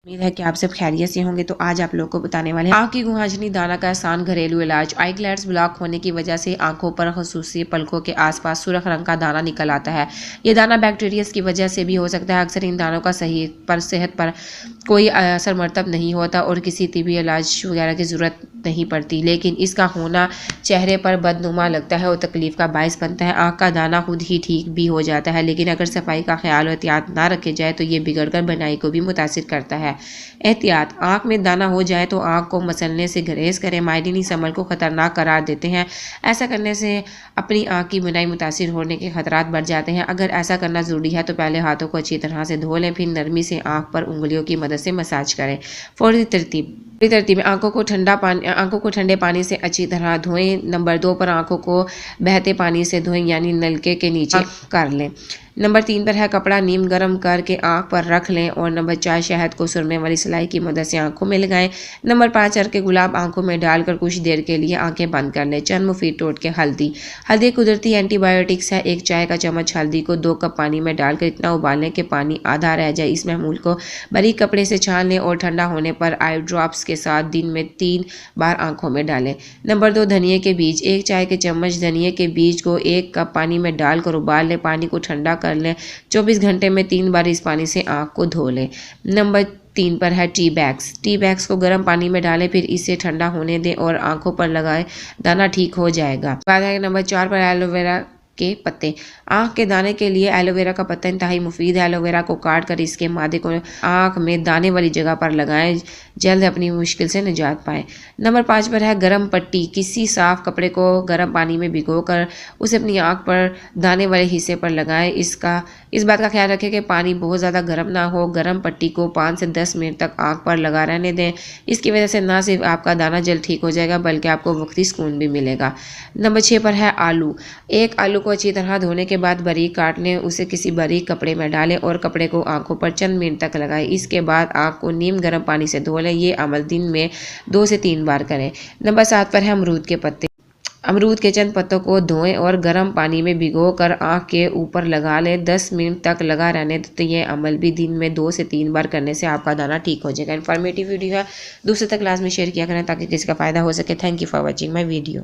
उम्मीद है कि आप सब खैरियत से होंगे। तो आज आप लोग को बताने वाले हैं आँख की गुहांजनी दाना का आसान घरेलू इलाज। आई ग्लैंड्स ब्लॉक होने की वजह से आंखों पर खसूसी पलकों के आसपास सुर्ख रंग का दाना निकल आता है। ये दाना बैक्टीरिया की वजह से भी हो सकता है। अक्सर इन दानों का सही पर सेहत पर कोई असर मरतब नहीं होता और किसी तिबी इलाज वगैरह की ज़रूरत नहीं पड़ती, लेकिन इसका होना चेहरे पर बदनुमा लगता है और तकलीफ का बायस बनता है। आँख का दाना खुद ही ठीक भी हो जाता है, लेकिन अगर सफाई का ख्याल और एहतियात ना रखे जाए तो ये बिगड़कर बनाई को भी मुतासिर करता है। एहतियात: आँख में दाना हो जाए तो आँख को मसलने से गुरेज करें। माहिरीन इस अमल को खतरनाक करार देते हैं। ऐसा करने से अपनी आँख की बुनाई मुतासिर होने के खतरात बढ़ जाते हैं। अगर ऐसा करना ज़रूरी है तो पहले हाथों को अच्छी तरह से धो लें, फिर नरमी से आँख पर उंगलियों की मदद से मसाज करें। फौरी तरतीब में आंखों को ठंडे पानी से अच्छी तरह धोएं। नंबर 2 पर आंखों को बहते पानी से धोएं, यानी नलके के नीचे कर लें। नंबर 3 पर है कपड़ा नीम गर्म करके आंख पर रख लें। और नंबर 4 शहद को सुरमे वाली सिलाई की मदद से आंखों में लगाएं। नंबर 5 अर्के गुलाब आंखों में डालकर कुछ देर के लिए आंखें बंद कर लें। चंद मुफीद टोटके: हल्दी कुदरती एंटीबायोटिक्स है। 1 चाय का चम्मच हल्दी को 2 कप पानी में डालकर इतना उबालें कि पानी आधा रह जाए। इस महमूल को बारीक कपड़े से छान लें और ठंडा होने पर आई ड्रॉप्स के साथ दिन में 3 बार आंखों में डालें। नंबर 2 धनिए के बीज: 1 चाय के चम्मच धनिए के बीज को 1 कप पानी में डालकर उबाल लें। पानी को ठंडा कर लें। 24 घंटे में 3 बार इस पानी से आंख को धो लें। नंबर 3 पर है टी बैग्स को गर्म पानी में डालें, फिर इसे ठंडा होने दें और आंखों पर लगाएं। दाना ठीक हो जाएगा। बाद है नंबर 4 पर एलोवेरा के पत्ते। आँख के दाने के लिए एलोवेरा का पत्ता इंतहाई मुफीद है। एलोवेरा को काट कर इसके मादे को आँख में दाने वाली जगह पर लगाएं, जल्द अपनी मुश्किल से निजात पाएं। नंबर 5 पर है गर्म पट्टी। किसी साफ कपड़े को गर्म पानी में भिगोकर उसे अपनी आँख पर दाने वाले हिस्से पर लगाएं। इस बात का ख्याल रखें कि पानी बहुत ज़्यादा गर्म ना हो। गर्म पट्टी को 5 से 10 मिनट तक आँख पर लगा रहने दें। इसकी वजह से ना सिर्फ आपका दाना जल्द ठीक हो जाएगा बल्कि आपको वक्ती सुकून भी मिलेगा। नंबर 6 पर है आलू। 1 आलू को अच्छी तरह धोने के बाद बारीक काट लें। उसे किसी बारीक कपड़े में डालें और कपड़े को आंखों पर चंद मिनट तक लगाएं। इसके बाद आंख को नीम गर्म पानी से धो लें। ये अमल दिन में 2 से 3 बार करें। नंबर 7 पर है अमरूद के पत्ते। अमरूद के चंद पत्तों को धोएं और गर्म पानी में भिगोकर आंख के ऊपर लगा लें। 10 मिनट तक लगा रहने दें। तो ये अमल भी दिन में 2 से 3 बार करने से आपका दाना ठीक हो जाएगा। इन्फॉर्मेटिव वीडियो है, दूसरे तक लाजमी शेयर किया करें ताकि किसी का फ़ायदा हो सके। Thank you for watching my video.